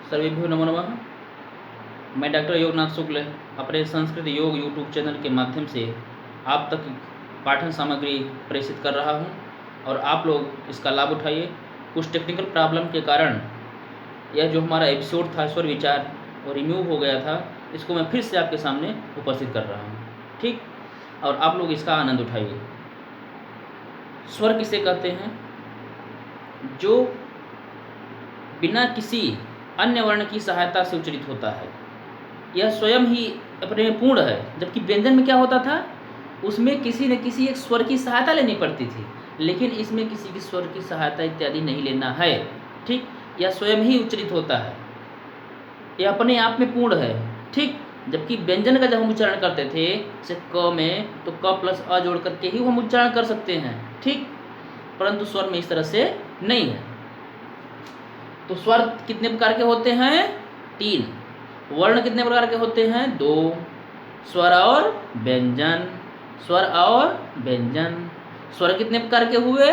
सर्वेभ्यो नमो नमः। मैं डॉक्टर योगनाथ शुक्ल अपने संस्कृत योग यूट्यूब चैनल के माध्यम से आप तक पाठन सामग्री प्रेषित कर रहा हूं और आप लोग इसका लाभ उठाइए। कुछ टेक्निकल प्रॉब्लम के कारण यह जो हमारा एपिसोड था स्वर विचार वो रिमूव हो गया था, इसको मैं फिर से आपके सामने उपस्थित कर रहा हूँ, ठीक। और आप लोग इसका आनंद उठाइए। स्वर किसे कहते हैं? जो बिना किसी अन्य वर्ण की सहायता से उच्चारित होता है। यह स्वयं ही अपने में पूर्ण है, जबकि व्यंजन में क्या होता था, उसमें किसी न किसी एक स्वर की सहायता लेनी पड़ती थी, लेकिन इसमें किसी की स्वर की सहायता इत्यादि नहीं लेना है, ठीक। यह स्वयं ही उच्चारित होता है, यह अपने आप में पूर्ण है, ठीक। जबकि व्यंजन का जब हम उच्चारण करते थे जैसे क में, तो क प्लस अ जोड़ करके ही हम उच्चारण कर सकते हैं, ठीक। परंतु स्वर में इस तरह से नहीं है। तो स्वर कितने प्रकार के होते हैं? 3। वर्ण कितने प्रकार के होते हैं? 2। स्वर और व्यंजन, स्वर और व्यंजन। स्वर कितने प्रकार के हुए?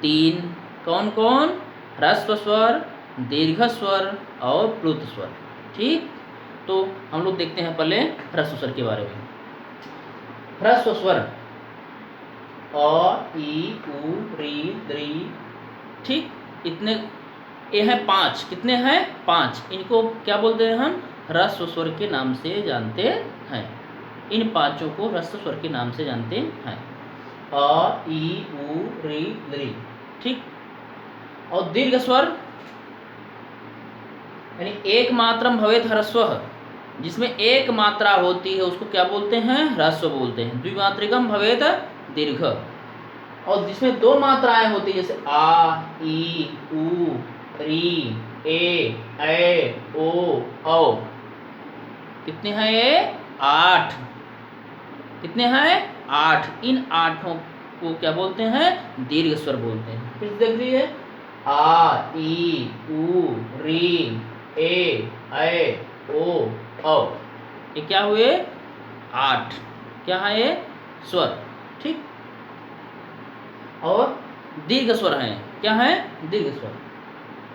3। कौन कौन? ह्रस्व स्वर, दीर्घ स्वर और प्लुत स्वर, ठीक। तो हम लोग देखते हैं पहले ह्रस्व स्वर के बारे में। ह्रस्व स्वर अ, ई, उ, री, दृ, ठीक। इतने ये हैं 5। कितने हैं? 5। इनको क्या बोलते हैं हम? ह्रस्व स्वर के नाम से जानते हैं। इन 5 को ह्रस्व स्वर के नाम से जानते हैं। अ, ई, उ, री, दृ, ठीक। और दीर्घ स्वर यानी एक मात्रम भवेत ह्रस्वः, जिसमें एक मात्रा होती है उसको क्या बोलते हैं? ह्रस्व बोलते हैं। द्विमात्रिकम भवेत दीर्घ। और जिसमें 2 मात्राएं होती है जैसे आ, ई, उ, री, ए, ओ, औ। कितने हैं ये? 8। कितने हैं? 8। इन 8 को क्या बोलते हैं? दीर्घ स्वर बोलते हैं। फिर देख लीजिए, आ, ई, उ, री, ए, ओ, औ। ये क्या हुए? 8। क्या है ये? स्वर, ठीक। और दीर्घ स्वर हैं। क्या है? दीर्घ स्वर।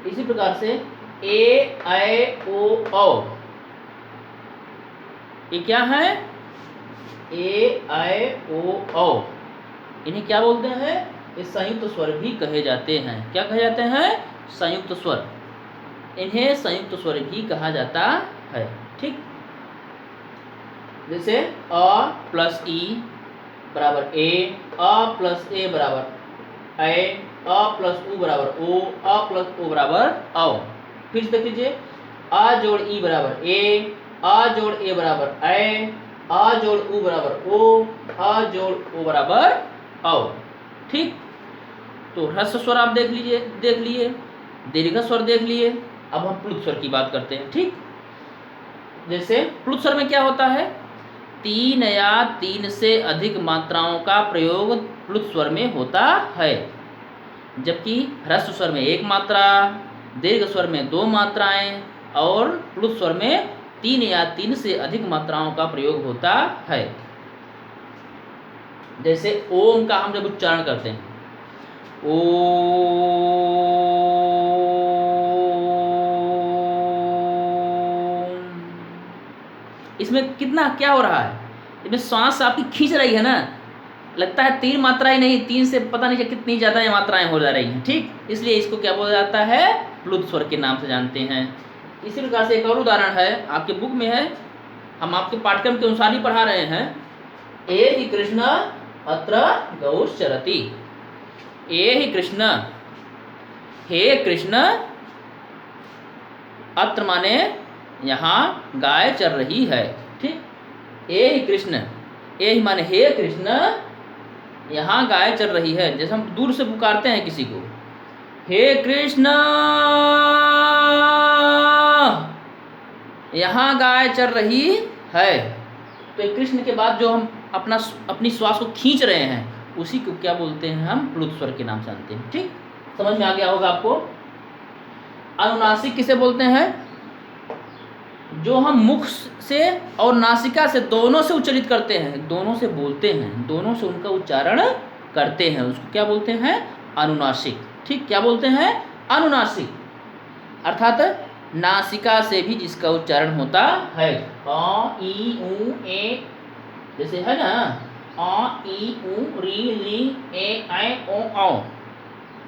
इसी प्रकार से ए, ओ, औ। ये क्या है? ए, ओ, औ। इन्हें क्या बोलते हैं? ये संयुक्त स्वर भी कहे जाते हैं। क्या कहे जाते हैं? संयुक्त स्वर। इन्हें संयुक्त स्वर भी कहा जाता है, ठीक। जैसे अ प्लस ई बराबर ए, अ प्लस ए बराबर ए, अ प्लस उ बराबर ओ, अ प्लस ओ बराबर औ। फिर से देख लीजिए, अ जोड़ ई बराबर ए, अ जोड़ ए बराबर ए, अ जोड़ उ बराबर ओ, अ जोड़ ओ बराबर औ, ठीक। तो ह्रस्व स्वर आप देख लिए, दीर्घ स्वर देख लिए। अब हम प्लुत स्वर की बात करते हैं, ठीक। जैसे प्लुत स्वर में क्या होता है? 3 या 3 से अधिक मात्राओं का प्रयोग प्लुत स्वर में होता है, जबकि ह्रस्व स्वर में 1 मात्रा, दीर्घ स्वर में 2 मात्राएं और प्लुत स्वर में 3 या 3 से अधिक मात्राओं का प्रयोग होता है। जैसे ओम का हम जब उच्चारण करते हैं, ओ, इसमें कितना क्या हो रहा है? इसमें श्वास आपकी खींच रही है ना, लगता है 3 मात्राएं नहीं, 3 से पता नहीं कितनी ज़्यादा मात्राएं हो जा रही हैं, ठीक। इसलिए इसको क्या बोला जाता है? प्लुत स्वर के नाम से जानते हैं। इसी प्रकार से एक और उदाहरण है, आपके बुक में है, हम आपके पाठ्यक्रम के अनुसार ही पढ़ा रहे हैं। ए ही कृष्ण अत्र गौश्चरति। ए ही कृष्ण, हे कृष्ण, अत्र माने यहाँ गाय चर रही है, ठीक। ए ही कृष्ण, ए ही माने हे कृष्ण, यहाँ गाय चर रही है। जैसे हम दूर से पुकारते हैं किसी को, हे कृष्ण, यहाँ गाय चर रही है, तो कृष्ण के बाद जो हम अपनी श्वास को खींच रहे हैं, उसी को क्या बोलते हैं? हम प्लुत स्वर के नाम से जानते हैं, ठीक। समझ में आ गया होगा आपको। अनुनासिक किसे बोलते हैं? जो हम मुख से और नासिका से दोनों से उच्चारित करते हैं, दोनों से बोलते हैं, दोनों से उनका उच्चारण करते हैं, उसको क्या बोलते हैं? अनुनासिक, ठीक। क्या बोलते हैं? अनुनासिक। अर्थात नासिका से भी जिसका उच्चारण होता है। अ ई उ ए, जैसे है ना, अ ई उ री ली ए ऐ ओ औ।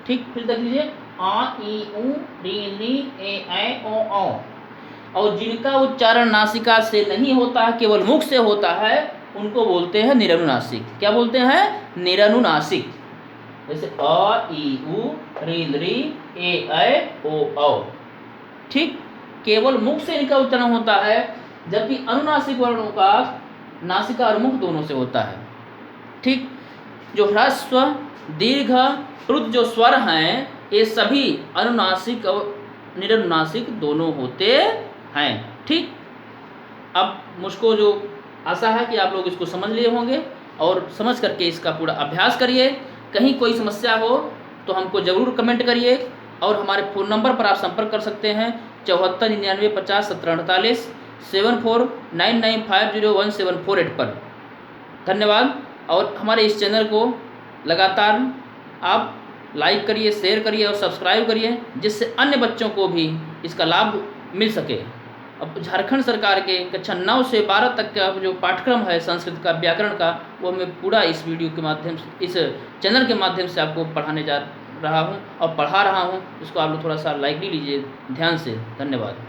ठीक, फिर देख लीजिए, अ ई उ री ली ए ऐ ओ औ। और जिनका उच्चारण नासिका से नहीं होता है, केवल मुख से होता है, उनको बोलते हैं निरनुनासिक। क्या बोलते हैं? निरनुनासिक। जैसे अ ई उ री ली ए ऐ ओ औ। ठीक, केवल मुख से इनका उच्चारण होता है, जबकि अनुनासिक वर्णों का नासिका और मुख दोनों से होता है। ठीक, जो ह्रस्व दीर्घ रुद्र जो स्वर हैं, ये सभी अनुनासिक और निरनुनासिक दोनों होते हैं। ठीक, अब मुझको जो आशा है कि आप लोग इसको समझ लिए होंगे और समझ करके इसका पूरा अभ्यास करिए। कहीं कोई समस्या हो तो हमको ज़रूर कमेंट करिए, और हमारे फ़ोन नंबर पर आप संपर्क कर सकते हैं 7499501748 7499501748 पर। धन्यवाद। और हमारे इस चैनल को लगातार आप लाइक करिए, शेयर करिए और सब्सक्राइब करिए, जिससे अन्य बच्चों को भी इसका लाभ मिल सके। अब झारखंड सरकार के कक्षा 9 से 12 तक का जो पाठ्यक्रम है संस्कृत का, व्याकरण का, वो मैं पूरा इस वीडियो के माध्यम से, इस चैनल के माध्यम से आपको पढ़ाने जा रहा हूँ और पढ़ा रहा हूँ। इसको आप लोग थोड़ा सा लाइक लीजिए ध्यान से। धन्यवाद।